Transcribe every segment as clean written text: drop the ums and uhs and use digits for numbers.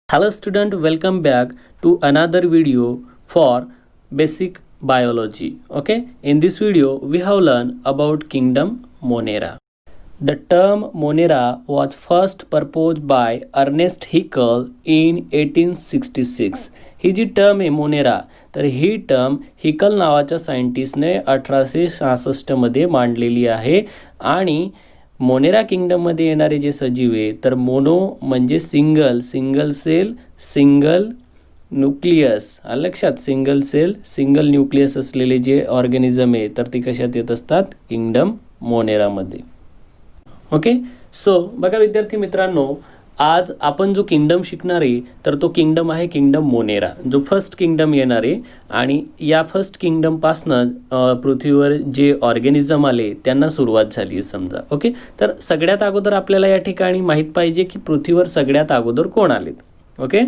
Hello student, welcome back to another video for basic biology. Okay, in this video we have learned about kingdom Monera. The term Monera was first proposed by Ernest Haeckel in 1866. ही जी term आहे monera, तर ही term Haeckel नावाच्या सायंटिस्टने 1866 मध्ये मांडलेली आहे. आणि मोनेरा किंगडममध्ये येणारे जे सजीव आहे तर मोनो म्हणजे सिंगल सेल सिंगल न्यूक्लियस, लक्षात सिंगल सेल सिंगल न्यूक्लियस असलेले जे ऑर्गॅनिझम आहे तर ते कशात येत असतात, किंगडम मोनेरामध्ये. ओके, सो बघा विद्यार्थी मित्रांनो, आज आपण जो किंगडम शिकणार आहे तर तो किंगडम आहे किंगडम मोनेरा, जो फर्स्ट किंगडम येणार आहे. आणि या फर्स्ट किंगडमपासनं पृथ्वीवर जे ऑर्गॅनिझम आले त्यांना सुरुवात झाली समजा. ओके, तर सगळ्यात अगोदर आपल्याला या ठिकाणी माहीत पाहिजे की पृथ्वीवर सगळ्यात अगोदर कोण आलेत. ओके,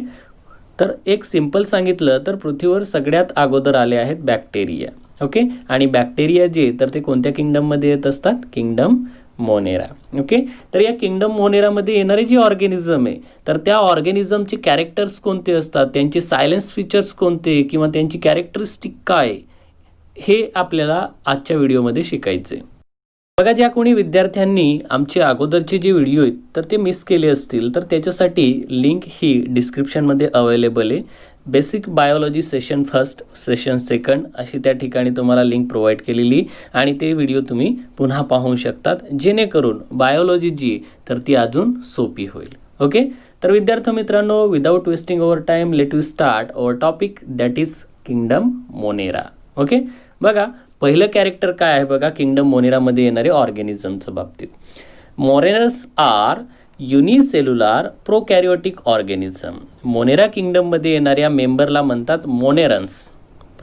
तर एक सिंपल सांगितलं तर पृथ्वीवर सगळ्यात अगोदर आले आहेत बॅक्टेरिया. ओके, आणि बॅक्टेरिया जे तर ते कोणत्या किंगडममध्ये येत असतात, किंगडम मोनेरा. ओके, तर या किंगडम मोनेरामध्ये येणारे जे ऑर्गॅनिझम आहे तर त्या ऑर्गॅनिझमचे कॅरेक्टर्स कोणते असतात, त्यांचे सायलेन्स फीचर्स कोणते किंवा त्यांची कॅरेक्टरिस्टिक काय, हे आपल्याला आजच्या व्हिडिओमध्ये शिकायचे. बघा, ज्या कोणी विद्यार्थ्यांनी आमचे अगोदरचे जे व्हिडिओ आहेत तर ते मिस केले असतील तर त्याच्यासाठी लिंक ही डिस्क्रिप्शनमध्ये अवेलेबल आहे. Basic biology session first, session second अशी त्या ठिकाणी तुम्हाला लिंक प्रोव्हाइड केलेली आणि ते व्हिडिओ तुम्ही पुन्हा पाहू शकतात, जेणेकरून बायोलॉजी जी तर ती अजून सोपी होईल. ओके, तर विद्यार्थी मित्रांनो, without wasting over time let we start our topic that is kingdom monera. Okay, बघा पहिलं कॅरेक्टर काय आहे बघा किंगडम मोनेरामध्ये येणारे ऑर्गॅनिझमच्या बाबतीत. मोनेरस आर युनिसेल्युलर प्रोकॅरियोटिक ऑर्गॅनिझम. मोनेरा किंगडममध्ये येणाऱ्या मेंबरला म्हणतात मोनेरन्स,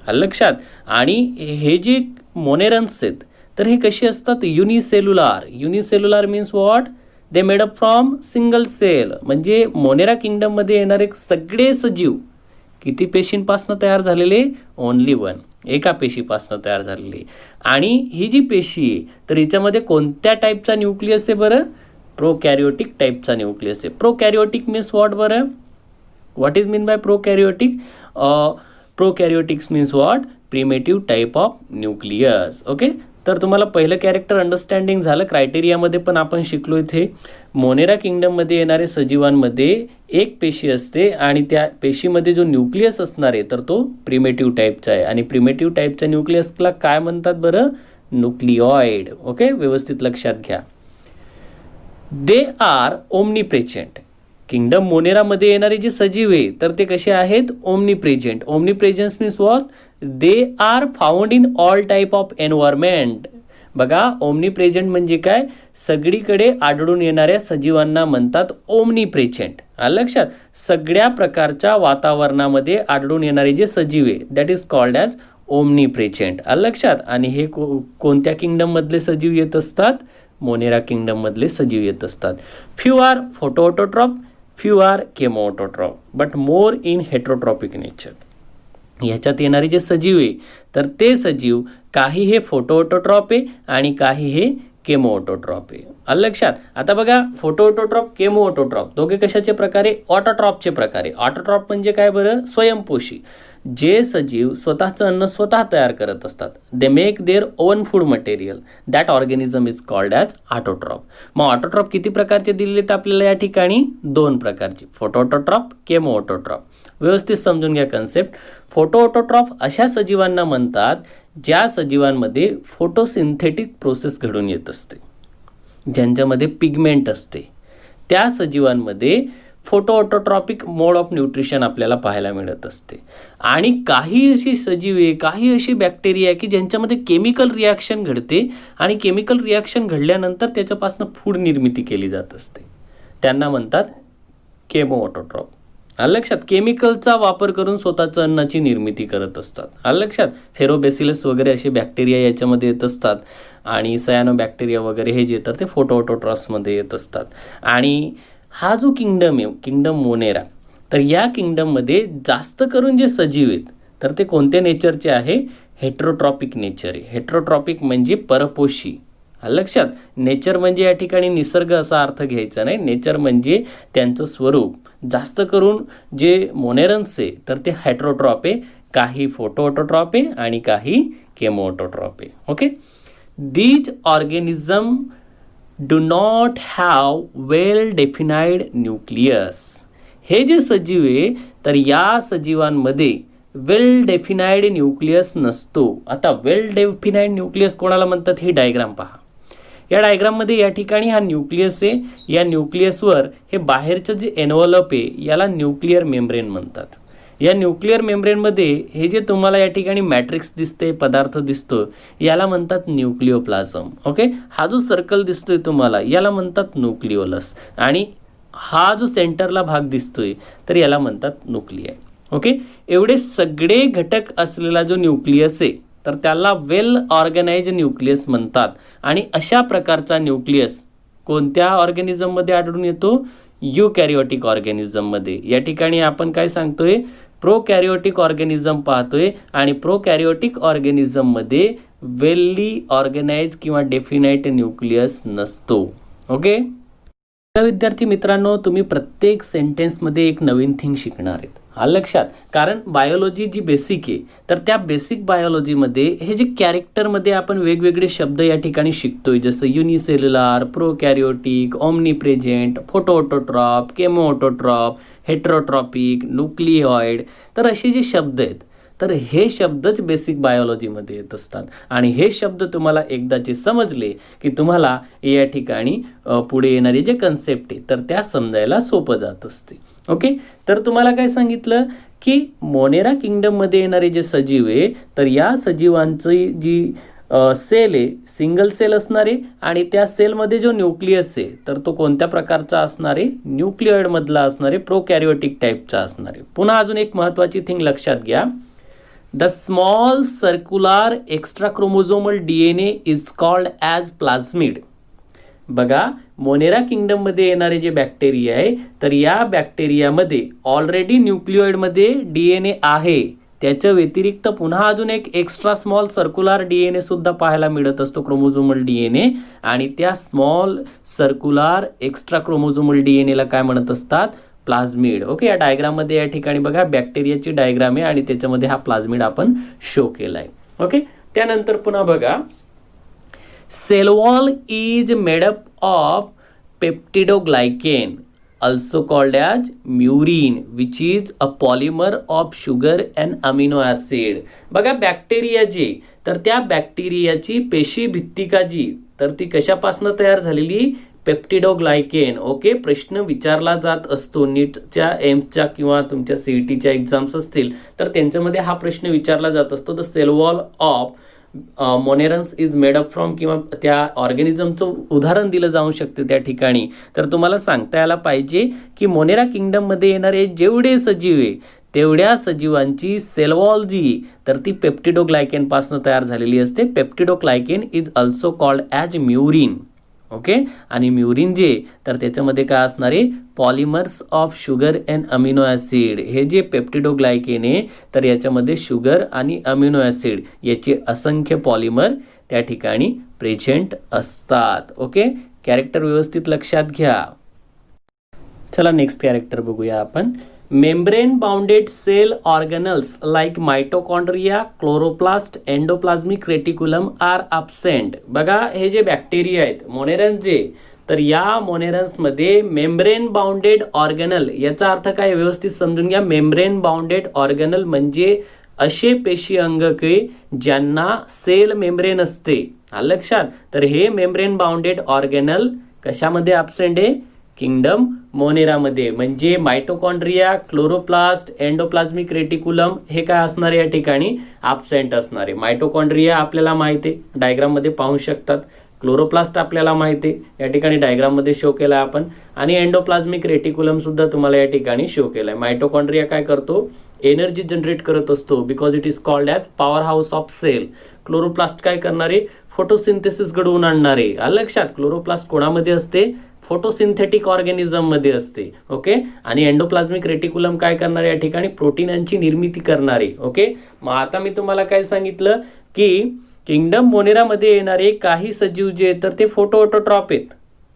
लक्षात. आणि हे जे मोनेरन्स आहेत तर हे कसे असतात, unicellular means what, they made up from single cell. म्हणजे मोनेरा किंगडममध्ये येणारे सगळे सजीव किती पेशींपासून तयार झालेले, ओनली वन, एका पेशीपासून तयार झालेली. आणि ही जी पेशी आहे तर हिच्यामध्ये कोणत्या टाईपचा न्यूक्लियस आहे बरं, प्रोकॅरियोटिक टाईपचा न्यूक्लियस आहे. प्रोकॅरियोटिक मीन्स व्हॉट बरं, what is mean by prokaryotic, prokaryotics means what, primitive type of nucleus. Okay, तर तुम्हाला पहिलं कॅरेक्टर अंडरस्टँडिंग झालं. क्रायटेरियामध्ये पण आपण शिकलो इथे मोनेरा किंगडममध्ये येणारे सजीवांमध्ये एक पेशी असते आणि त्या पेशीमध्ये जो न्यूक्लियस असणार आहे तर तो प्रिमेटिव्ह टाईपचा आहे. आणि प्रिमेटिव्ह टाईपच्या न्यूक्लियसला काय म्हणतात बरं, न्यूक्लिऑइड. ओके, व्यवस्थित लक्षात घ्या. They are ओमनीप्रेझेंट. किंगडम मोनेरामध्ये येणारे जे सजीव आहे तर ते कसे आहेत, omnipresent. Omnipresence means what, they are found in all type of environment. बघा, ओमनीप्रेझेंट म्हणजे काय, सगळीकडे आढळून येणाऱ्या सजीवांना म्हणतात ओमनीप्रेझेंट. लक्षात, सगळ्या प्रकारच्या वातावरणामध्ये आढळून येणारे जे सजीव आहे दॅट इज कॉल्ड ॲज ओमनीप्रेझेंट. लक्षात. आणि हे कोणत्या किंगडममधले सजीव येत असतात, मोनेरा किंगडममधले सजीव येत असतात. Few are photoautotroph, few are chemoautotroph, but more in heterotrophic nature. ह्याच्यात येणारे जे सजीव आहे तर ते सजीव काही हे फोटोऑटोट्रॉप आहे आणि काही हे केमोऑटोट्रॉप आहे. लक्षात. आता बघा, फोटोऑटोट्रॉप, केमोऑटोट्रॉप दोघे कशाचे प्रकारे, ऑटोट्रॉपचे प्रकारे. ऑटोट्रॉप म्हणजे काय बरं, स्वयंपोषी. जे सजीव स्वतःचं अन्न स्वतः तयार करत असतात, they make their own food material, that organism is called as autotroph. मग ऑटोट्रॉप किती प्रकारचे दिलेले आपल्याला या ठिकाणी, दोन प्रकारचे, फोटोऑटोट्रॉप, केमोऑटोट्रॉप. व्यवस्थित समजून घ्या कन्सेप्ट. फोटोऑटोट्रॉप अशा सजीवांना म्हणतात ज्या सजीवांमध्ये फोटोसिंथेटिक प्रोसेस घडून येत असते, ज्यांच्यामध्ये पिगमेंट असते, त्या सजीवांमध्ये फोटोऑटोट्रॉपिक मोड ऑफ न्यूट्रिशन आपल्याला पाहायला मिळत असते. आणि काही अशी सजीवे, काही अशी बॅक्टेरिया की ज्यांच्यामध्ये केमिकल रिॲक्शन घडते आणि केमिकल रिॲक्शन घडल्यानंतर त्याच्यापासून फूड निर्मिती केली जात असते, त्यांना म्हणतात केमोऑटोट्रॉप. लक्षात. केमिकलचा वापर करून स्वतःचं अन्नाची निर्मिती करत असतात. लक्षात. फेरोबेसिलस वगैरे असे बॅक्टेरिया याच्यामध्ये येत असतात आणि सयानोबॅक्टेरिया वगैरे हे जे तर ते फोटोऑटोट्रॉप्समध्ये येत असतात. आणि हा जो किंगडम आहे, किंगडम मोनेरा, तर या किंगडममध्ये जास्त करून जे सजीव आहेत तर ते कोणत्या नेचरचे आहे, हेट्रोट्रॉपिक नेचर आहे. हेट्रोट्रॉपिक म्हणजे परपोषी. लक्षात, नेचर म्हणजे या ठिकाणी निसर्ग असा अर्थ घ्यायचा नाही. नेचर म्हणजे त्यांचं स्वरूप. जास्त करून जे मोनेरन्स आहे तर ते हेटरोट्रॉप आहे, काही फोटोऑटोट्रॉप आहे आणि काही केमोऑटोट्रॉप आहे. Okay, these organism do not have well defined nucleus. हे जे सजीव आहे तर या सजीवांमध्ये वेल डेफिनाइड न्यूक्लियस नसतो. आता वेल डेफिनाइड न्यूक्लियस कोणाला म्हणतात ही डायग्राम पहा. या डायग्राममध्ये या ठिकाणी हा न्यूक्लियस आहे. या न्यूक्लियसवर हे बाहेरचं जे एनव्हलप आहे याला न्यूक्लिअर मेम्ब्रेन म्हणतात. या न्यूक्लिअर मेम्ब्रेनमध्ये हे जे तुम्हाला या ठिकाणी मॅट्रिक्स दिसते, पदार्थ दिसतो, याला म्हणतात न्यूक्लिओप्लाझम. ओके, हा जो सर्कल दिसतोय तुम्हाला याला म्हणतात न्यूक्लिओलस आणि हा जो सेंटरला भाग दिसतोय तर याला म्हणतात न्यूक्लियाय. ओके, एवढे सगळे घटक असलेला जो न्यूक्लियस आहे तर त्याला वेल ऑर्गनाइज्ड न्यूक्लियस म्हणतात. आणि अशा प्रकारचा न्यूक्लियस कोणत्या ऑर्गॅनिझममध्ये आढळून येतो? युकॅरियोटिक ऑर्गॅनिझममध्ये. या ठिकाणी आपण काय सांगतोय? प्रोकॅरियोटिक ऑर्गॅनिझम पाहतोय आणि प्रोकॅरियोटिक ऑर्गॅनिझममध्ये वेल्ली ऑर्गनाइज किंवा डेफिनाइट न्यूक्लियस नसतो. ओके, विद्यार्थी मित्रांनो, तुम्ही प्रत्येक सेंटेन्समध्ये एक नवीन थिंग शिकणार आहेत. लक्षात, कारण बायोलॉजी जी बेसिक आहे तर त्या बेसिक बायोलॉजीमध्ये हे जे कॅरेक्टरमध्ये आपण वेगवेगळे शब्द या ठिकाणी शिकतोय, जसं युनिसेल्युलार, प्रोकॅरियोटिक, ऑमनीप्रेझेंट, फोटोऑटोट्रॉप, केमोऑटोट्रॉप, हेटरोट्रॉपिक, न्यूक्लिओइड, तर असे जे शब्द आहेत तर हे शब्दच बेसिक बायोलॉजीमध्ये येत असतात. आणि हे शब्द तुम्हाला एकदाचे समजले की तुम्हाला या ठिकाणी पुढे येणारे जे कन्सेप्ट आहे तर त्या समजायला सोपं जात असते. ओके, तर तुम्हाला काय सांगितलं की मोनेरा किंगडममध्ये येणारे जे सजीव आहे तर या सजीवांची जी सेल आहे सिंगल सेल असणार आहे आणि त्या सेलमध्ये जो न्यूक्लियस आहे तर तो कोणत्या प्रकारचा असणार आहे? न्यूक्लिओइडमधला असणार आहे, प्रोकॅरियोटिक टाईपचा असणार आहे. पुन्हा अजून एक महत्त्वाची थिंग लक्षात घ्या. The small circular extra chromosomal DNA is called as plasmid. बघा, मोनेरा किंगडममध्ये येणारे जे बॅक्टेरिया आहे तर या बॅक्टेरियामध्ये ऑलरेडी न्यूक्लिओइडमध्ये DNA आहे. त्याच्या व्यतिरिक्त पुन्हा अजून एक एक्स्ट्रा स्मॉल सर्क्युलर DNA सुद्धा पाहायला मिळत असतो, क्रोमोझोमल DNA. आणि त्या small circular extra chromosomal DNA ला काय म्हणत असतात? प्लाझमिड. ओके, या डायग्राममध्ये या ठिकाणी बघा बॅक्टेरियाची डायग्राम आहे आणि त्याच्यामध्ये हा प्लाझमिड आपण शो केला आहे. ओके, त्यानंतर पुन्हा बघा, cell wall is made up of peptidoglycan also called as murein which is a polymer of sugar and amino acid. बघा, बॅक्टेरिया जी तर त्या बॅक्टेरियाची पेशी भित्तिका जी तर ती कशापासून तयार झालेली? पेप्टिडोग्लायकेन. ओके, प्रश्न विचारला जात असतो नीटच्या, एम्सच्या किंवा तुमच्या CETच्या एक्झाम्स असतील तर त्यांच्यामध्ये हा प्रश्न विचारला जात असतो. The cell wall of monerans is made up from, किंवा त्या ऑर्गॅनिझमचं उदाहरण दिलं जाऊ शकतं त्या ठिकाणी. तर तुम्हाला सांगता यायला पाहिजे की मोनेरा किंगडममध्ये येणारे जेवढे सजीव आहे तेवढ्या सजीवांची सेल वॉल जी तर ती पेप्टिडोग्लायकेन पासून तयार झालेली असते. Peptidoglycan is also called as murein. Okay, आणि म्युरिन जे तर त्याच्यामध्ये काय असणार आहे? Polymers of sugar and amino acid. हे जे पेप्टिडोग्लायकेन आहे तर याच्यामध्ये शुगर आणि अमिनो ॲसिड याचे असंख्य पॉलिमर त्या ठिकाणी प्रेझेंट असतात. ओके, कॅरेक्टर व्यवस्थित लक्षात घ्या. चला नेक्स्ट कॅरेक्टर बघूया आपण. Membrane bounded cell organelles like mitochondria, chloroplast, endoplasmic reticulum are absent. बघा, हे जे बॅक्टेरिया आहेत मोनेरन्स जे तर या मोनेरन्समध्ये मेम्ब्रेन बाउंडेड ऑर्गॅनल याचा अर्थ काय व्यवस्थित समजून घ्या. मेम्ब्रेन बाउंडेड ऑर्गॅनल म्हणजे असे पेशी अंगके ज्यांना सेल मेम्ब्रेन असते. लक्षात, तर हे मेम्ब्रेन बाउंडेड ऑर्गॅनल कशामध्ये ॲब्सेंट आहे? किंगडम मोनेरामध्ये. म्हणजे मायटोकॉन्ड्रिया, क्लोरोप्लास्ट, एंडोप्लाझमिक रेटिक्युलम हे काय असणार आहे? या ठिकाणी ॲब्सेंट असणार आहे. मायटोकॉन्ड्रिया आपल्याला माहिती आहे, डायग्राममध्ये पाहू शकतात. क्लोरोप्लास्ट आपल्याला माहिती आहे, या ठिकाणी डायग्राममध्ये शो केला आपण. आणि एंडोप्लाझमिक रेटिक्युलम सुद्धा तुम्हाला या ठिकाणी शो केला आहे. मायटोकॉन्ड्रिया काय करतो? एनर्जी जनरेट करत असतो because it is called as power house of cell. Chloroplast काय करणारे? फोटोसिंथेसिस घडवून आणणारे. लक्षात, क्लोरोप्लास्ट कोणामध्ये असते? फोटोसिंथेटिक ऑर्गॅनिझममध्ये असते. ओके, आणि एंडोप्लाझमिक रेटिक्युलम काय करणारे? या ठिकाणी प्रोटीनांची निर्मिती करणारे. ओके, मग आता मी तुम्हाला काय सांगितलं की किंगडम मोनेरामध्ये येणारे काही सजीव जे तर ते फोटो ऑटोट्रॉप आहेत,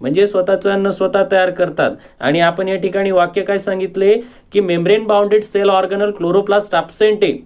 म्हणजे स्वतःचं अन्न स्वतः तयार करतात. आणि आपण या ठिकाणी वाक्य काय सांगितले की membrane bounded cell organelle chloroplast absent आहे.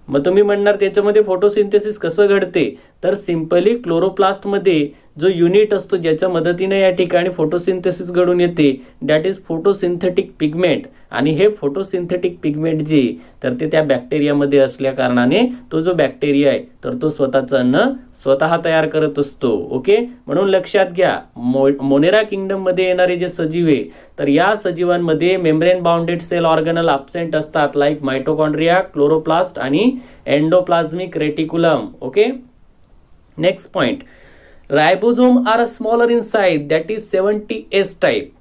मग तुम्ही म्हणणार त्याच्यामध्ये फोटोसिंथेसिस कसं घडते, तर सिंपली क्लोरोप्लास्टमध्ये जो युनिट असतो ज्याच्या मदतीने या ठिकाणी फोटोसिंथेसिस घडून येते दॅट इज फोटोसिंथेटिक पिगमेंट. आणि हे फोटोसिंथेटिक पिगमेंट जे तर ते त्या बॅक्टेरियामध्ये असल्या कारणाने तो जो बॅक्टेरिया आहे तर तो स्वतःचं अन्न स्वतः तयार करत असतो. ओके, म्हणून लक्षात घ्या मोनेरा किंगडममध्ये येणारे जे सजीव आहे तर या सजीवांमध्ये membrane bounded cell organelle absent असतात, लाईक मायटोकॉन्ड्रिया, क्लोरोप्लास्ट आणि endoplasmic reticulum. Okay, next point, ribosome are smaller in size that is 70S type.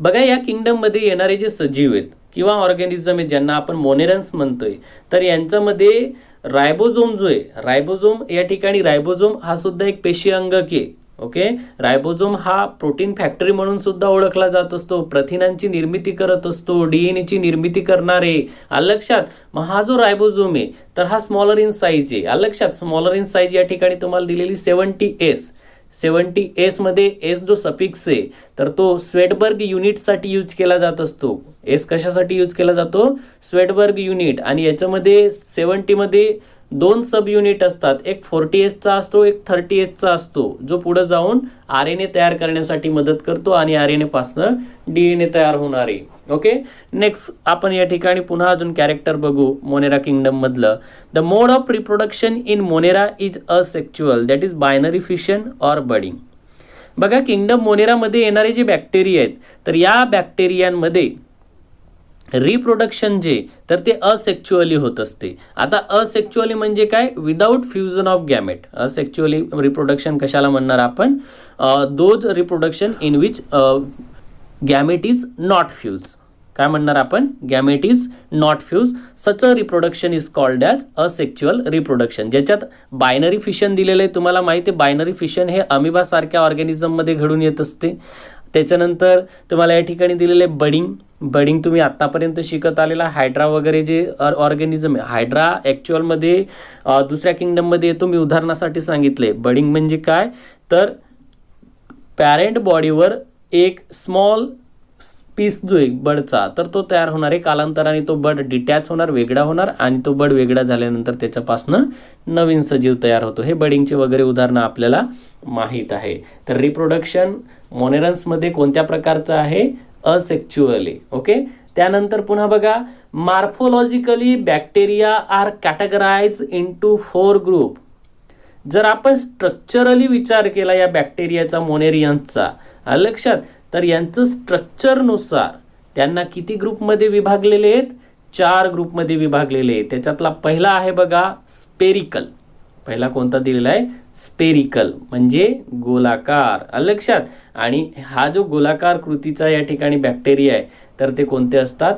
बघा या किंगडममध्ये येणारे जे सजीव आहेत किंवा ऑर्गॅनिझम आहेत ज्यांना आपण मोनेरन्स म्हणतोय तर यांच्यामध्ये रायबोझोम जो आहे, रायबोझोम या ठिकाणी रायबोझोम हा सुद्धा एक पेशी अंगक आहे. ओके, रायबोझोम हा प्रोटीन फॅक्टरी म्हणून सुद्धा ओळखला जात असतो, प्रथिनांची निर्मिती करत असतो, डीएनएची निर्मिती करणारे. लक्षात, मग हा जो रायबोझोम आहे तर हा स्मॉलर इन साईज आहे. लक्षात, स्मॉलर इन साईज या ठिकाणी तुम्हाला दिलेली 70S. 70S मध्ये एस जो सफिक्स आहे तर तो स्वेटबर्ग युनिटसाठी यूज केला जात असतो. एस कशासाठी यूज केला जातो, स्वेटबर्ग युनिट. आणि याच्यामध्ये 70 मध्ये 2 सब युनिट असतात, एक 40S चा असतो, एक 30S चा असतो, जो पुढे जाऊन RNA तयार करण्यासाठी मदत करतो आणि RNA पासून DNA तयार होणार आहे. ओके, नेक्स्ट आपण या ठिकाणी पुन्हा अजून कॅरेक्टर बघू मोनेरा किंगडम मधलं. The mode of reproduction in monera is asexual that is binary fission or budding. बघा किंगडम मोनेरामध्ये येणारे जे बॅक्टेरिया आहेत तर या बॅक्टेरियांमध्ये रिप्रोडक्शन जे तर ते असेक्च्युअली होत असते. आता असेक्च्युअली म्हणजे काय, without fusion of gamete. Asexually reproduction कशाला म्हणणार आपण, those reproduction in which gamete is not fuse. काय म्हणणार आपण, gamete is not fuse. Such a reproduction is called as asexual reproduction. ज्याच्यात बायनरी फिशन दिलेलं आहे, तुम्हाला माहिती आहे बायनरी फिशन हे अमिबासारख्या ऑर्गॅनिझममध्ये घडून येत असते. त्याच्यानंतर तुम्हाला या ठिकाणी दिलेले बडिंग. बडिंग तुम्ही आत्तापर्यंत शिकत आलेला हायड्रा वगैरे जे ऑर्गॅनिझम आहे, हायड्रा ॲक्च्युअलमध्ये दुसऱ्या किंगडममध्ये येतो. मी उदाहरणासाठी सांगितले. बडिंग म्हणजे काय, तर पॅरेंट बॉडीवर एक स्मॉल पीस जो आहे बडचा तर तो तयार होणार आहे. कालांतराने तो बड डिटॅच होणार, वेगळा होणार आणि तो बड वेगळा झाल्यानंतर त्याच्यापासून नवीन सजीव तयार होतो. हे बडिंगचे वगैरे उदाहरणं आपल्याला माहीत आहे. तर रिप्रोडक्शन मोनेरन्समध्ये कोणत्या प्रकारचं आहे, असेक्च्युअल आहे. ओके, त्यानंतर पुन्हा बघा, morphologically bacteria are categorize into 4 group. जर आपण स्ट्रक्चरली विचार केला या बॅक्टेरियाचा, मोनेरियन्सचा, लक्षात, तर यांचं स्ट्रक्चरनुसार त्यांना किती ग्रुपमध्ये विभागलेले आहेत, 4 ग्रुपमध्ये विभागलेले आहेत. त्याच्यातला पहिला आहे बघा स्पेरिकल. पहिला कोणता दिलेला आहे, स्पेरिकल म्हणजे गोलाकार. लक्षात, आणि हा जो गोलाकार कृतीचा या ठिकाणी बॅक्टेरिया आहे तर ते कोणते असतात,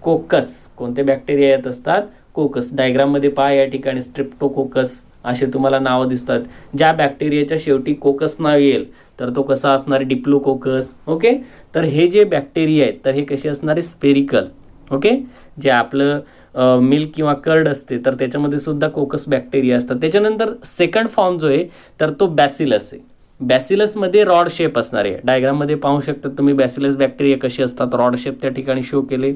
कोकस. कोणते बॅक्टेरिया येत असतात, कोकस. डायग्राममध्ये पहा या ठिकाणी स्ट्रेप्टोकोकस असे तुम्हाला नावं दिसतात. ज्या बॅक्टेरियाच्या शेवटी कोकस नाव येईल तर तो कसा असणार, डिप्लोकोकस. ओके, तर हे जे बॅक्टेरिया आहेत तर हे कसे असणारे, स्पेरिकल. ओके, जे आपलं मिल्क किंवा कर्ड असते तर त्याच्यामध्ये सुद्धा कोकस बॅक्टेरिया असतात. त्याच्यानंतर सेकंड फॉर्म जो आहे तर तो बॅसिलस आहे. बॅसिलसमध्ये रॉड शेप असणार आहे. डायग्राममध्ये पाहू शकता तुम्ही बॅसिलस बॅक्टेरिया कसे असतात, रॉड शेप त्या ठिकाणी शो केले.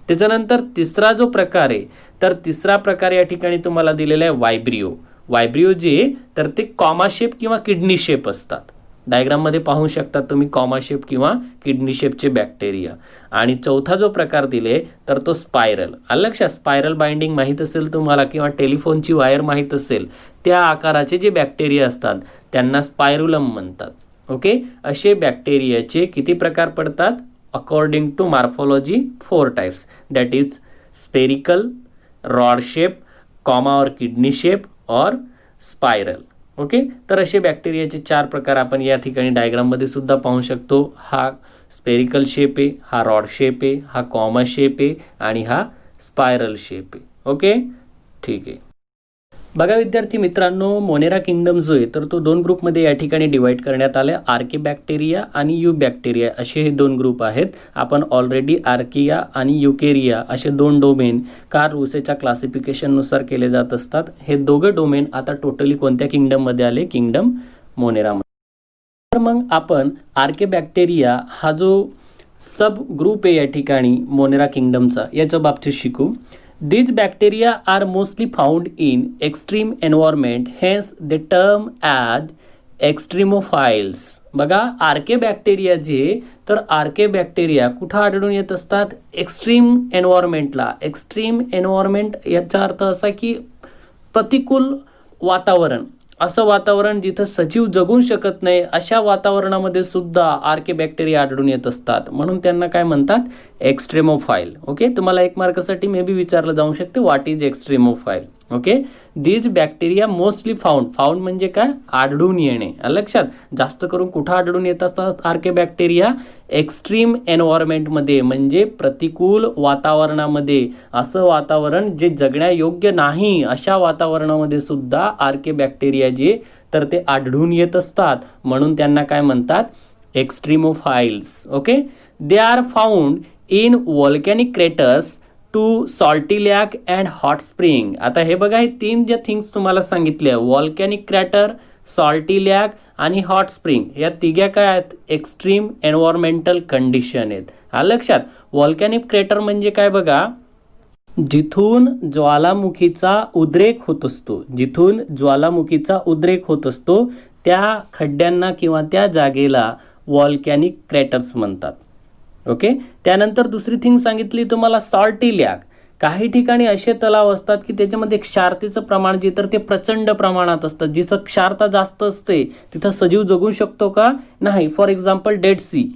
त्याच्यानंतर तिसरा जो प्रकार आहे तर तिसरा प्रकार या ठिकाणी तुम्हाला दिलेला आहे वायब्रिओ. वायब्रिओ जे तर ते कॉमा शेप किंवा किडनी शेप असतात. डायग्राममध्ये पाहू शकता तुम्ही कॉमा शेप किंवा किडनी शेपचे बॅक्टेरिया. आणि चौथा जो प्रकार दिले तर तो स्पायरल. लक्षात, स्पायरल बाइंडिंग माहीत असेल तुम्हाला किंवा टेलिफोनची वायर माहीत असेल, त्या आकाराचे जे बॅक्टेरिया असतात त्यांना स्पायरुलम म्हणतात. ओके, असे बॅक्टेरियाचे किती प्रकार पडतात, according to morphology 4 types that is spherical, rod shape, comma और किडनी शेप और स्पायरल. ओके, तर असे बॅक्टेरियाचे 4 प्रकार आपण या ठिकाणी डायग्राममध्ये सुद्धा पाहू शकतो. हा स्पेरिकल शेप आहे, हा रॉड शेप आहे, हा कॉमा शेप आहे आणि हा स्पायरल शेप आहे. ओके, ठीक आहे. बघा विद्यार्थी मित्रांनो, मोनेरा किंगडम जो आहे तर तो 2 ग्रुपमध्ये या ठिकाणी डिवाइड करण्यात आले. आर्के बॅक्टेरिया आणि यू बॅक्टेरिया असे हे 2 ग्रुप आहेत. आपण ऑलरेडी आर्किया आणि युकेरिया असे 2 डोमेन कार्ल रूसेच्या क्लासिफिकेशननुसार केले जात असतात. हे दोघं डोमेन आता टोटली कोणत्या किंगडममध्ये आले? किंगडम मोनेरामध्ये. तर मग आपण आर्के बॅक्टेरिया हा जो सब ग्रुप आहे या ठिकाणी मोनेरा किंगडमचा, याच्या बाबतीत शिकू. These bacteria are mostly found in extreme environment, hence they term as extremophiles. बघा, आर्के बॅक्टेरिया जे तर आर्के बॅक्टेरिया कुठं आढळून येत असतात? एक्स्ट्रीम एन्व्हायरमेंटला. एक्स्ट्रीम एन्व्हायरमेंट याचा अर्थ असा की प्रतिकूल वातावरण, असं वातावरण जिथं सजीव जगू शकत नाही अशा वातावरणामध्ये सुद्धा आर्के बॅक्टेरिया आढळून येत असतात. म्हणून त्यांना काय म्हणतात? एक्स्ट्रेमोफाईल. ओके, तुम्हाला 1 मार्कासाठी मे बी विचारलं जाऊ शकते, what is extremophile. Okay, these bacteria mostly found म्हणजे काय? आढळून येणे. लक्षात, जास्त करून कुठं आढळून येत असतात आर्के बॅक्टेरिया? एक्स्ट्रीम एन्व्हायरमेंटमध्ये, म्हणजे प्रतिकूल वातावरणामध्ये. असं वातावरण जे जगण्यायोग्य नाही अशा वातावरणामध्ये सुद्धा आर्के बॅक्टेरिया जे तर ते आढळून येत असतात. म्हणून त्यांना काय म्हणतात? Extremophiles. Okay, they are found in volcanic craters to salty lake and hot spring. आता हे बघा, हे 3 ज्या थिंग्स तुम्हाला सांगितल्या, व्हॉल्कॅनिक क्रॅटर, सॉल्टी लॅक आणि हॉट स्प्रिंग, या तिघ्या काय आहेत? एक्स्ट्रीम एन्व्हायरमेंटल कंडिशन आहेत. लक्षात, व्हॉल्कॅनिक क्रेटर म्हणजे काय बघा? जिथून ज्वालामुखीचा उद्रेक होत असतो, जिथून ज्वालामुखीचा उद्रेक होत असतो त्या खड्ड्यांना किंवा त्या जागेला व्हॉल्कॅनिक क्रॅटर्स म्हणतात. ओके, त्यानंतर दुसरी थिंग सांगितली तुम्हाला, सॉल्टी लॅक. काही ठिकाणी असे तलाव असतात की त्याच्यामध्ये क्षारतेचं प्रमाण जे तर ते प्रचंड प्रमाणात असतं. जिथं क्षारता जास्त असते तिथं सजीव जगू शकतो का? नाही. फॉर एक्झाम्पल डेड सी,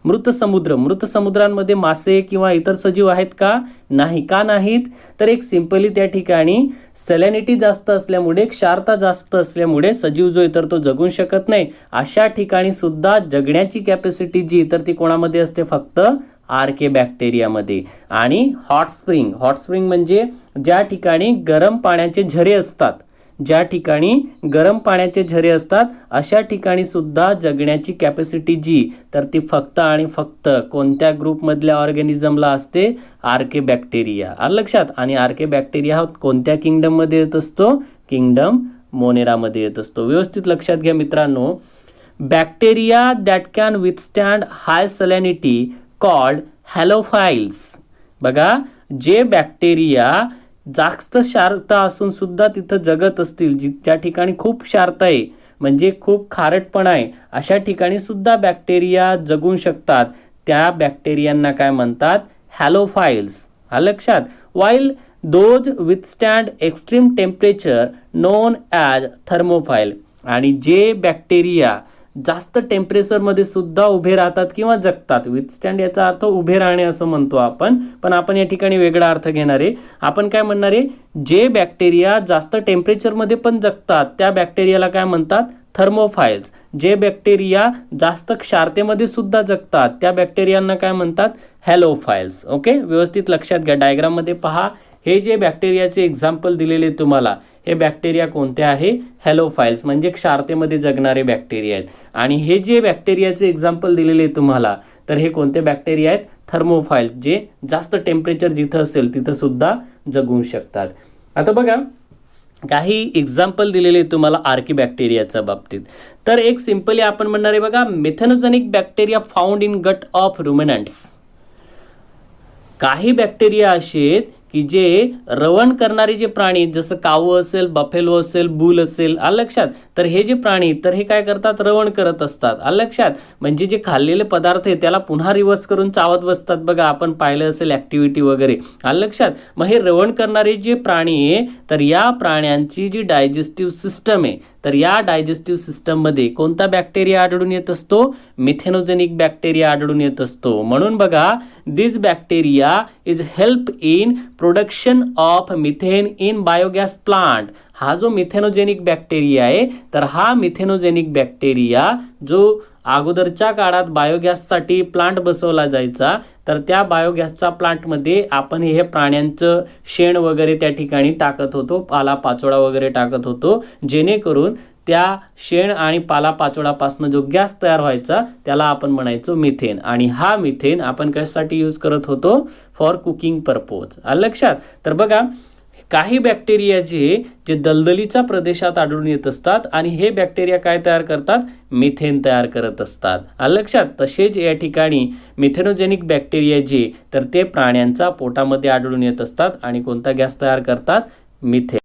मृत समुद्र. मृत समुद्रांमध्ये मासे किंवा इतर सजीव आहेत का? नाही. का नाहीत? तर एक सिंपली त्या ठिकाणी सॅलिनिटी जास्त असल्यामुळे, क्षारता जास्त असल्यामुळे सजीव जो इतर तो जगू शकत नाही. अशा ठिकाणी सुद्धा जगण्याची कॅपॅसिटी जी तर ती कोणामध्ये असते? फक्त आर्के बॅक्टेरियामध्ये. आणि हॉट स्प्रिंग, हॉट स्प्रिंग म्हणजे ज्या ठिकाणी गरम पाण्याचे झरे असतात, ज्या ठिकाणी गरम पाण्याचे झरे असतात अशा ठिकाणी सुद्धा जगण्याची कॅपॅसिटी जी तर ती फक्त आणि फक्त कोणत्या ग्रुपमधल्या ऑर्गॅनिझमला असते? आर्के बॅक्टेरिया. लक्षात. आणि आर्के बॅक्टेरिया हा कोणत्या किंगडममध्ये येत असतो? किंगडम मोनेरामध्ये येत असतो. व्यवस्थित लक्षात घ्या मित्रांनो. Bacteria that can withstand high salinity called halophiles. बघा, जे बॅक्टेरिया जास्त क्षारता असून सुद्धा तिथं जगत असतील, ज्या ठिकाणी खूप क्षारता आहे म्हणजे खूप खारटपणा आहे अशा ठिकाणी सुद्धा बॅक्टेरिया जगू शकतात, त्या बॅक्टेरियांना काय म्हणतात? हॅलोफाइल्स. लक्षात. While those withstand extreme temperature known as thermophile. आणि जे बॅक्टेरिया जास्त टेम्परेचरमध्ये सुद्धा उभे राहतात किंवा जगतात, विथस्टँड याचा अर्थ उभे राहणे असं म्हणतो आपण, पण आपण या ठिकाणी वेगळा अर्थ घेणार आहे. आपण काय म्हणणार आहे? जे बॅक्टेरिया जास्त टेम्परेचरमध्ये पण जगतात त्या बॅक्टेरियाला काय म्हणतात? थर्मोफाइल्स. जे बॅक्टेरिया जास्त क्षारतेमध्ये सुद्धा जगतात त्या बॅक्टेरियांना काय म्हणतात? हॅलोफाइल्स. ओके, व्यवस्थित लक्षात घ्या. डायग्राममध्ये पहा, हे जे बॅक्टेरियाचे एक्झाम्पल दिलेले तुम्हाला, हे बॅक्टेरिया कोणते आहे? हॅलोफाइल्स, म्हणजे क्षारतेमध्ये जगणारे बॅक्टेरिया आहेत. आणि हे जे बॅक्टेरियाचे एक्झाम्पल दिलेले तुम्हाला, तर हे कोणते बॅक्टेरिया आहेत? थर्मोफाइल्स, जे जास्त टेम्परेचर जिथं असेल तिथं सुद्धा जगू शकतात. आता बघा, काही एक्झाम्पल दिलेले तुम्हाला आर्की बॅक्टेरियाच्या बाबतीत. तर एक सिंपली आपण म्हणणार आहे बघा, methanogenic bacteria found in gut of ruminants. काही बॅक्टेरिया असे आहेत की जे रवण करणारे जे प्राणी, जसं कावं असेल, बफेलो असेल, बुल असेल, लक्षात. तर हे जे प्राणी तर हे काय करतात? रवण करत असतात. लक्षात. म्हणजे जे खाल्लेले पदार्थ आहे त्याला पुन्हा रिवर्स करून चावत बसतात. बघा, आपण पाहिलं असेल ऍक्टिव्हिटी वगैरे. लक्षात. मग हे रवण करणारे जे प्राणी आहे तर या प्राण्यांची जी डायजेस्टिव्ह सिस्टम आहे तर या डायजेस्टिव्ह सिस्टममध्ये कोणता बॅक्टेरिया आढळून येत असतो? मिथेनोजेनिक बॅक्टेरिया आढळून येत असतो. म्हणून बघा, this bacteria is help in production of methane in biogas plant. हा जो मिथेनोजेनिक बॅक्टेरिया आहे तर हा मिथेनोजेनिक बॅक्टेरिया जो अगोदरच्या काळात बायोगॅससाठी प्लांट बसवला जायचा, तर त्या बायोगॅसच्या प्लांटमध्ये आपण हे प्राण्यांचं शेण वगैरे त्या ठिकाणी टाकत होतो, पाला पाचोळा वगैरे टाकत होतो, जेणेकरून त्या शेण आणि पाला पाचोळापासून जो गॅस तयार व्हायचा त्याला आपण म्हणायचो मिथेन. आणि हा मिथेन आपण कशासाठी यूज करत होतो? For cooking purpose. आलं लक्षात? तर बघा, काही बॅक्टेरिया जे दलदलीच्या प्रदेशात आढळून येत असतात आणि हे बॅक्टेरिया काय तयार करतात? मिथेन तयार करत असतात. आलं लक्षात? तसेच या ठिकाणी मिथेनोजेनिक बॅक्टेरिया तर ते प्राण्यांच्या पोटामध्ये आढळून येत असतात आणि कोणता गॅस तयार करतात? मिथेन.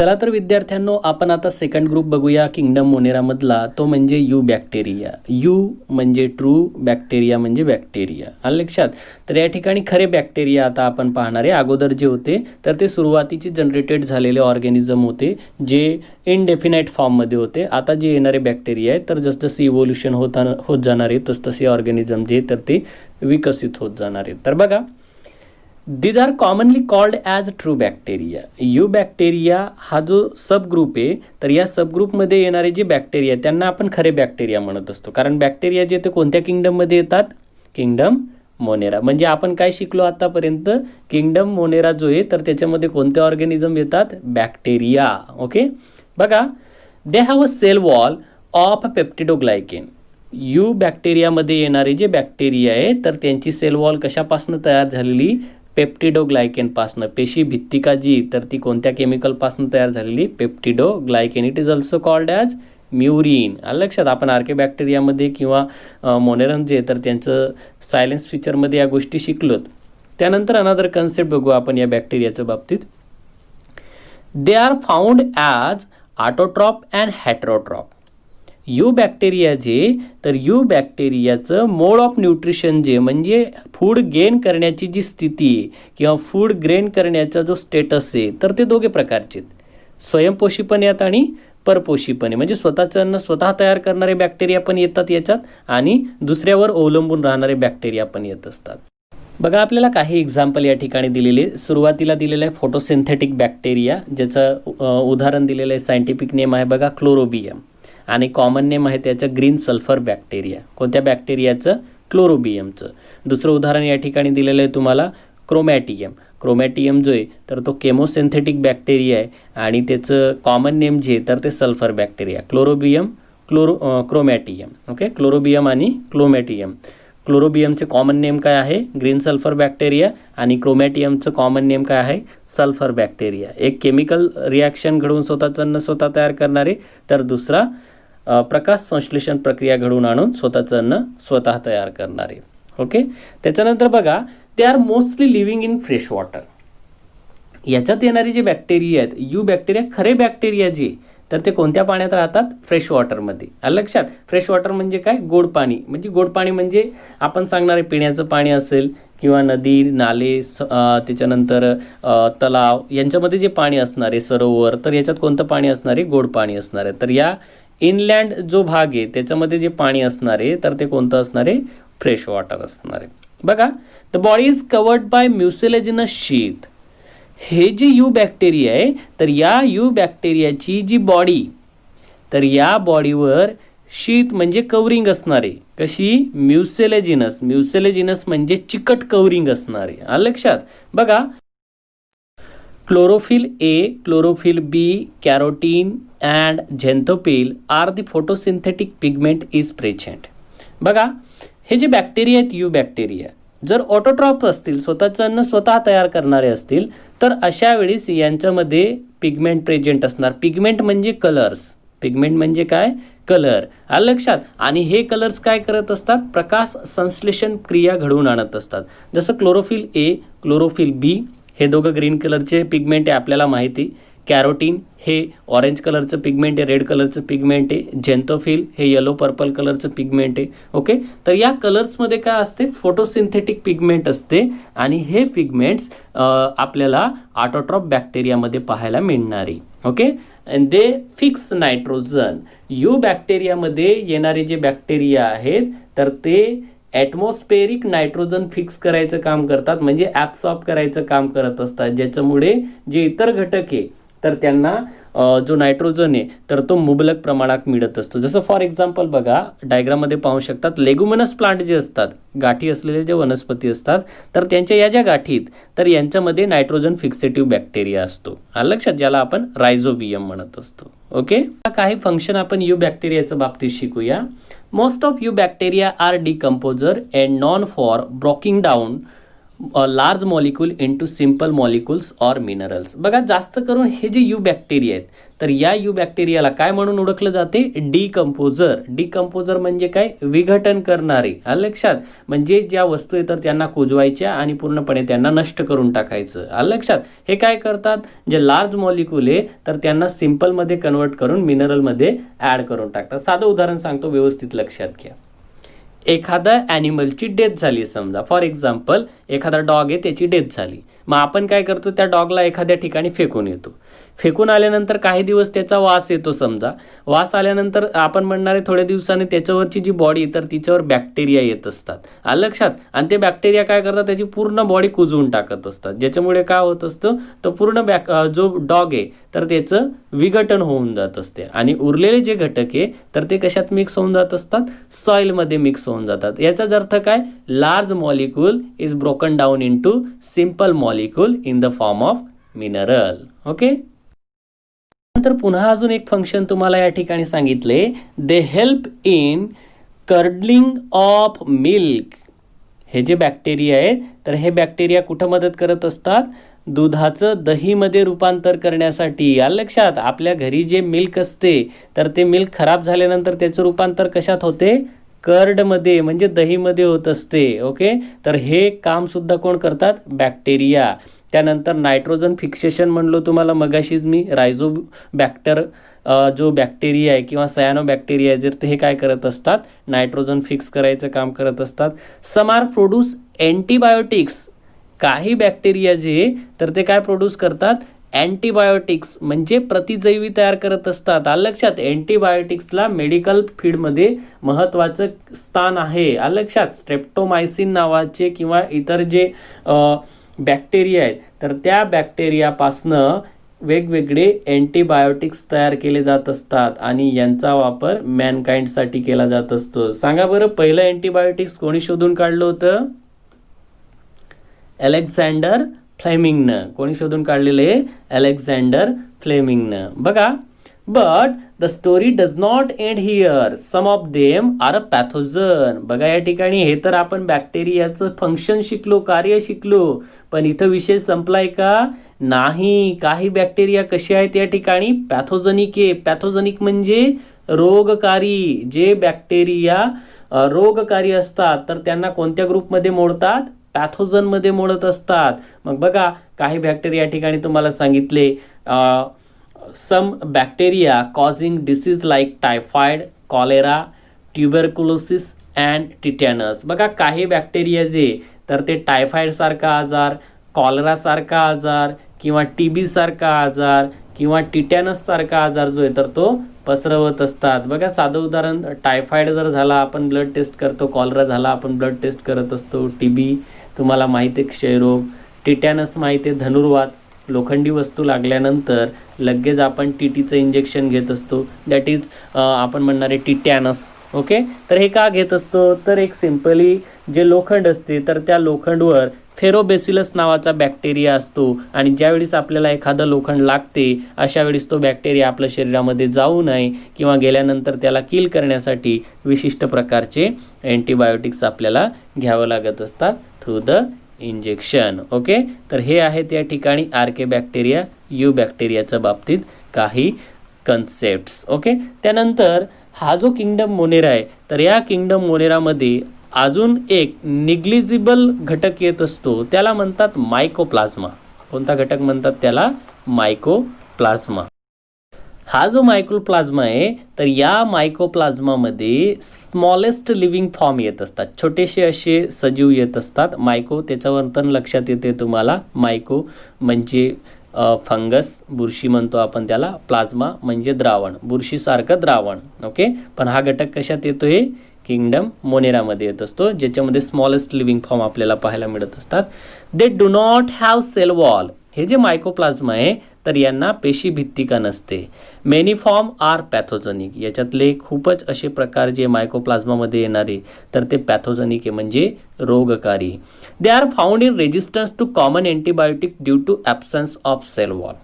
चला तर विद्यार्थ्यांनो, आपण आता सेकंड ग्रुप बघूया किंगडम मोनेरा मधला, तो म्हणजे यू बॅक्टेरिया. यू म्हणजे ट्रू, बॅक्टेरिया म्हणजे बॅक्टेरिया. आलं लक्षात? तर या ठिकाणी खरे बॅक्टेरिया आता आपण पाहणार आहे. अगोदर जे होते तर ते सुरुवातीचे जनरेटेड झालेले ऑर्गॅनिझम होते, जे इनडेफिनाईट फॉर्ममध्ये होते. आता जे येणारे बॅक्टेरिया आहेत तर जसजसे इव्होल्युशन होत जाणार आहे तसतसे ऑर्गॅनिझम तर ते विकसित होत जाणार आहेत. तर बघा, these are commonly called as true bacteria. Eubacteria हा जो सब ग्रुप आहे, तर या सब ग्रुपमध्ये येणारे जे बॅक्टेरिया त्यांना आपण खरे बॅक्टेरिया म्हणत असतो. कारण बॅक्टेरिया जे ते कोणत्या किंगडममध्ये येतात? Kingdom Monera. म्हणजे आपण काय शिकलो आतापर्यंत? किंगडम मोनेरा जो आहे तर त्याच्यामध्ये कोणते ऑर्गॅनिझम येतात? बॅक्टेरिया. ओके, बघा, they have a cell wall of peptidoglycan. यू बॅक्टेरियामध्ये येणारे जे बॅक्टेरिया आहे तर त्यांची सेल वॉल कशापासून तयार झालेली? पेप्टिडोग्लायकेनपासनं. पेशी भित्तिका तर ती कोणत्या केमिकलपासून तयार झालेली? Peptidoglycan. It is also called as murein. आलं लक्षात? आपण आर्के बॅक्टेरियामध्ये किंवा मोनेरन तर त्यांचं सायलेन्स फीचरमध्ये या गोष्टी शिकलोत. त्यानंतर अनदर कन्सेप्ट बघू आपण या बॅक्टेरियाच्या बाबतीत. They are found as autotroph and heterotroph. Eubacteria तर यू बॅक्टेरियाचं मोड ऑफ न्यूट्रिशन म्हणजे फूड गेन करण्याची जी स्थिती आहे किंवा फूड ग्रेन करण्याचा जो स्टेटस आहे तर ते दोघे प्रकारचे आहेत. स्वयंपोषी पण आहेत आणि परपोषी पण आहे. म्हणजे स्वतःचं अन्न स्वतः तयार करणारे बॅक्टेरिया पण येतात याच्यात आणि दुसऱ्यावर अवलंबून राहणारे बॅक्टेरिया पण येत असतात. बघा, आपल्याला काही एक्झाम्पल या ठिकाणी दिलेले. सुरुवातीला दिलेलं आहे फोटोसिंथेटिक बॅक्टेरिया, ज्याचं उदाहरण दिलेलं आहे, सायंटिफिक नेम आहे बघा क्लोरोबियम, आणि कॉमन नेम आहे त्याचं ग्रीन सल्फर बॅक्टेरिया. कोणत्या बॅक्टेरियाचं? क्लोरोबियमचं. दुसरं उदाहरण या ठिकाणी दिलेलं आहे तुम्हाला क्रोमॅटियम. क्रोमॅटियम जो आहे तर तो केमोसिंथेटिक बॅक्टेरिया आहे आणि त्याचं कॉमन नेम तर ते sulphur bacteria. Chlorobium, क्रोमॅटियम. Okay, Chlorobium आणि क्लोमॅटियम. क्लोरोबियमचे कॉमन नेम काय आहे? Green sulphur bacteria. आणि क्रोमॅटियमचं कॉमन नेम काय आहे? Sulphur bacteria. एक केमिकल रिॲक्शन घडवून स्वतःचं अन्न स्वतः तयार करणारे, तर दुसरा प्रकाश संश्लेषण प्रक्रिया घडवून आणून स्वतःचं अन्न स्वतः तयार करणारे. ओके, त्याच्यानंतर बघा, they are mostly living in fresh water. याच्यात येणारे जे बॅक्टेरिया आहेत, यू बॅक्टेरिया खरे बॅक्टेरिया तर ते कोणत्या पाण्यात राहतात? फ्रेश वॉटरमध्ये. आलं लक्षात? फ्रेश वॉटर म्हणजे काय? गोड पाणी. म्हणजे गोड पाणी म्हणजे आपण सांगणारे पिण्याचं पाणी असेल किंवा नदी, नाले, त्याच्यानंतर तलाव यांच्यामध्ये जे पाणी असणार आहे, सरोवर, तर याच्यात कोणतं पाणी असणार आहे? गोड पाणी असणार आहे. तर या इनलँड जो भाग आहे त्याच्यामध्ये जे पाणी असणार आहे तर ते कोणतं असणार आहे? फ्रेश वॉटर असणार आहे. बघा, the body is covered by mucilaginous sheath. हे जे यू बॅक्टेरिया आहे तर या यू बॅक्टेरियाची जी बॉडी, तर या बॉडीवर शीत म्हणजे कवरिंग असणार आहे. कशी? म्युसिलेजिनस. म्युसिलेजिनस म्हणजे चिकट कवरिंग असणार आहे. आलं लक्षात? बघा, chlorophyll A, chlorophyll B, carotene and xanthophyll are the photosynthetic pigment is present. बघा, हे जे बॅक्टेरिया आहेत, यू बॅक्टेरिया, जर ऑटोट्रॉप असतील, स्वतःचं अन्न स्वतः तयार करणारे असतील, तर अशा वेळेस यांच्यामध्ये पिगमेंट प्रेझेंट असणार. पिगमेंट म्हणजे कलर्स. पिगमेंट म्हणजे काय? कलर. आलं लक्षात? आणि हे कलर्स काय करत असतात? प्रकाश संश्लेषण क्रिया घडवून आणत असतात. जसं क्लोरोफिल ए, क्लोरोफिल बी हे दोघं ग्रीन कलरचे पिगमेंट आहे, आपल्याला माहिती. कॅरोटीन हे ऑरेंज कलरचं पिगमेंट आहे, रेड कलरचं पिगमेंट आहे. झेंथोफिल हे येलो पर्पल कलरचं पिगमेंट आहे. ओके, तर या कलर्समध्ये काय असते? फोटोसिंथेटिक पिगमेंट असते आणि हे पिगमेंट्स आपल्याला ऑटोट्रॉप बॅक्टेरियामध्ये पाहायला मिळणार आहे. ओके, अँड दे फिक्स नायट्रोजन. यू बॅक्टेरियामध्ये येणारे जे बॅक्टेरिया आहेत तर ते ॲटमॉस्फेरिक नायट्रोजन फिक्स करायचं काम करतात, म्हणजे ॲब्सॉर्ब करायचं काम करत असतात, ज्याच्यामुळे जे इतर घटक आहे तर त्यांना जो नायट्रोजन आहे तर तो मुबलक प्रमाणात मिळत असतो. जसं फॉर एक्झाम्पल बघा, डायग्राममध्ये पाहू शकतात, लेग्युमिनस प्लांट जे असतात, गाठी असलेले जे वनस्पती असतात, तर त्यांच्या या ज्या गाठीत तर यांच्यामध्ये नायट्रोजन फिक्सेटिव्ह बॅक्टेरिया असतो. आलं लक्षात, ज्याला आपण रायझोबियम म्हणत असतो. ओके, काही फंक्शन आपण यू बॅक्टेरियाच्या बाबतीत शिकूया. Most of eubacteria are decomposer and known for broking down large molecule into simple molecules or minerals. बघा, जास्त करून हे जे यू बॅक्टेरिया आहेत तर या यू बॅक्टेरियाला काय म्हणून ओळखलं जाते? डिकम्पोजर. डिकम्पोजर म्हणजे काय? विघटन करणारे. आलं लक्षात, म्हणजे ज्या वस्तू आहेत तर त्यांना कुजवायच्या आणि पूर्णपणे त्यांना नष्ट करून टाकायचं. आलं लक्षात, हे काय करतात? जे लार्ज मॉलिक्यूल आहे तर त्यांना सिम्पलमध्ये कन्वर्ट करून मिनरलमध्ये ॲड करून टाकतात. साधं उदाहरण सांगतो, व्यवस्थित लक्षात घ्या. एखादा ॲनिमलची डेथ झाली, समजा फॉर एक्झाम्पल एखादा डॉग आहे, त्याची डेथ झाली. मग आपण काय करतो? त्या डॉगला एखाद्या ठिकाणी फेकून येतो. फेकून आल्यानंतर काही दिवस त्याचा वास येतो. समजा वास आल्यानंतर आपण म्हणणार आहे थोड्या दिवसांनी त्याच्यावरची जी बॉडी तर तिच्यावर बॅक्टेरिया येत असतात. आलं लक्षात, आणि ते बॅक्टेरिया काय करतात? त्याची पूर्ण बॉडी कुजवून टाकत असतात, ज्याच्यामुळे काय होत असतं? तर पूर्ण जो डॉग आहे तर त्याचं विघटन होऊन जात असते आणि उरलेले जे घटक आहे तर ते कशात मिक्स होऊन जात असतात? सॉइलमध्ये मिक्स होऊन जातात. याचाच अर्थ काय? Large molecule is broken down into simple molecule in the form of mineral. Okay, नंतर पुन्हा अजून एक फंक्शन तुम्हाला या ठिकाणी सांगितले, they help in curdling of milk. हे जे बॅक्टेरिया आहे तर हे बॅक्टेरिया कुठं मदत करत असतात? दुधाचं दहीमध्ये रूपांतर करण्यासाठी. आलं लक्षात, आपल्या घरी जे मिल्क असते तर ते मिल्क खराब झाल्यानंतर त्याचं रूपांतर कशात होते? कर्डमध्ये, म्हणजे दहीमध्ये होत असते. ओके, तर हे काम सुद्धा कोण करतात? बॅक्टेरिया. त्यानंतर नायट्रोजन फिक्सेशन म्हणलो तुम्हाला मगाशीच मी, रायझोबॅक्टर जो बॅक्टेरिया आहे किंवा सयानो बॅक्टेरिया आहे, जर ते हे काय करत असतात? नायट्रोजन फिक्स करायचं काम करत असतात. Some are produce antibiotics. काही बॅक्टेरिया जे तर ते काय प्रोड्यूस करतात? अँटीबायोटिक्स, म्हणजे प्रतिजैवी तयार करत असतात. आलं लक्षात, अँटीबायोटिक्सला मेडिकल फील्डमध्ये महत्त्वाचं स्थान आहे. आलं लक्षात, स्ट्रेप्टोमायसिन नावाचे किंवा इतर जे बॅक्टेरिया आहेत तर त्या बॅक्टेरियापासनं वेगवेगळे अँटीबायोटिक्स तयार केले जात असतात आणि यांचा वापर मॅनकाइंडसाठी केला जात असतो. सांगा बरं, पहिलं अँटीबायोटिक्स कोणी शोधून काढलं होतं? अलेक्झांडर फ्लेमिंगनं. कोणी शोधून काढलेले? अलेक्झांडर फ्लेमिंगनं. बघा, but the story does not end here, some of them are a pathogen. बघा, या ठिकाणी हे तर आपण बॅक्टेरियाचं फंक्शन शिकलो, कार्य शिकलो, पण इथं विषय संपलाय का? नाही. काही बॅक्टेरिया कसे आहेत या ठिकाणी? पॅथोजेनिक आहे. पॅथोजेनिक म्हणजे रोगकारी. जे बॅक्टेरिया रोगकारी असतात तर त्यांना कोणत्या ग्रुपमध्ये मोडतात? पॅथोजनमध्ये मोडत असतात. मग बघा, काही बॅक्टेरिया या ठिकाणी तुम्हाला सांगितले, some bacteria causing disease like typhoid, cholera, tuberculosis and tetanus. बघा, काही बॅक्टेरिया जे तर ते टायफॉइड सारखा आजार, कॉलरा सारखा आजार किंवा TB सारखा आजार किंवा टिटॅनस सारखा आजार जो आहे तर तो पसरवत असतात. बघा, साधं उदाहरण, टायफॉइड जर झाला आपण ब्लड टेस्ट करतो, कॉलरा झाला आपण ब्लड टेस्ट करत असतो, TB तुम्हाला माहिती आहे क्षयरोग, टिटॅनस माहिती आहे धनुर्वात, लोखंडी वस्तू लागल्यानंतर लगेच आपण TTचं इंजेक्शन घेत असतो, दॅट इज आपण म्हणणारे टिटॅनस. ओके, तर हे का घेत असतो? तर एक सिम्पली जे लोखंड असते तर त्या लोखंडवर फेरोबेसिलस नावाचा बॅक्टेरिया असतो आणि ज्यावेळेस आपल्याला एखादं लोखंड लागते अशा वेळेस तो बॅक्टेरिया आपल्या शरीरामध्ये जाऊ नये किंवा गेल्यानंतर त्याला किल करण्यासाठी विशिष्ट प्रकारचे अँटीबायोटिक्स आपल्याला घ्यावं लागत असतात थ्रू द इंजेक्शन. ओके, तर हे आहेत या ठिकाणी आर्के बॅक्टेरिया, यू बॅक्टेरियाच्या बाबतीत काही कन्सेप्ट्स. ओके, त्यानंतर हा जो किंगडम मोनेरा आहे तर या किंगडम मोनेरामध्ये अजून एक निग्लिजिबल घटक येत असतो, त्याला म्हणतात मायकोप्लाझ्मा. कोणता घटक म्हणतात त्याला? मायकोप्लाझ्मा. हा जो मायकोप्लाझ्मा आहे तर या मायकोप्लाझ्मामध्ये स्मॉलेस्ट लिव्हिंग फॉर्म येत असतात, छोटेसे असे सजीव येत असतात. मायको त्याच्यावरून लक्षात येते तुम्हाला, मायको म्हणजे फंगस, बुरशी म्हणतो आपण त्याला, प्लाझ्मा म्हणजे द्रावण, बुरशीसारखं द्रावण. ओके, पण हा घटक कशात येतोय? किंगडम मोनेरामध्ये येत असतो, ज्याच्यामध्ये स्मॉलेस्ट लिव्हिंग फॉर्म आपल्याला पाहायला मिळत असतात. They do not have cell wall. हे जे मायकोप्लाझ्मा आहे तर यांना पेशीभित्तिका नसते. Many form are pathogenic. याच्यातले खूपच असे प्रकार जे मायकोप्लाझ्मामध्ये येणारे तर ते पॅथोजेनिक आहे, म्हणजे रोगकारी. They are found in resistance to common antibiotic due to absence of cell wall.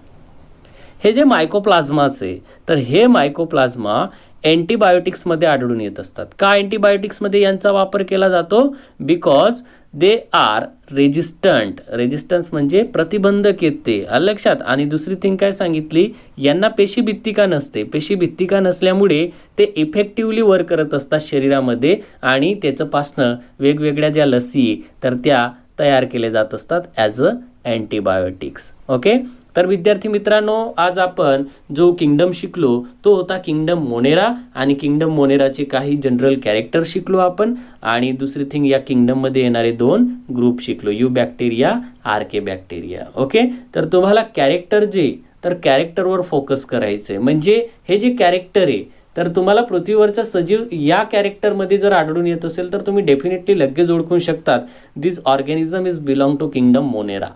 हे जे मायकोप्लाझ्माचे तर हे मायकोप्लाझ्मा अँटीबायोटिक्समध्ये आढळून येत असतात. का अँटीबायोटिक्समध्ये यांचा वापर केला जातो? Because they are resistant. Resistance म्हणजे प्रतिबंधक आहेत ते, आलं लक्षात. आणि दुसरी थिंग काय सांगितली, यांना पेशीभित्तिका नसते. पेशीभित्तिका नसल्यामुळे ते इफेक्टिव्हली वर्क करत असतात शरीरामध्ये आणि त्याच्यापासनं वेगवेगळ्या ज्या लसी तर त्या तयार केल्या जात असतात ॲज अ अँटीबायोटिक्स. ओके, तर विद्यार्थी मित्रांनो, आज आपण जो किंगडम शिकलो तो होता किंगडम मोनेरा. आणि किंगडम मोनेराचे काही जनरल कॅरेक्टर शिकलो आपण. आणि दुसरी थिंग, या किंगडममध्ये येणारे 2 ग्रुप शिकलो, यू बॅक्टेरिया, आर्के बॅक्टेरिया. ओके, तर तुम्हाला कॅरेक्टर जे तर कॅरेक्टरवर फोकस करायचं आहे. म्हणजे हे जे कॅरेक्टर आहे तर तुम्हाला पृथ्वीवरचा सजीव या कॅरेक्टरमध्ये जर आढळून येत असेल तर तुम्ही डेफिनेटली लगेच ओळखू शकतात, this organism is belong to kingdom monera.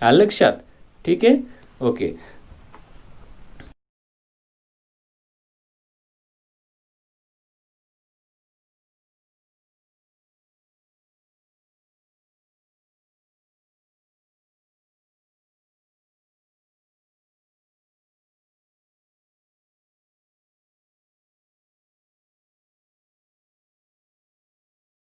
आलं लक्षात? ठीक आहे. ओके,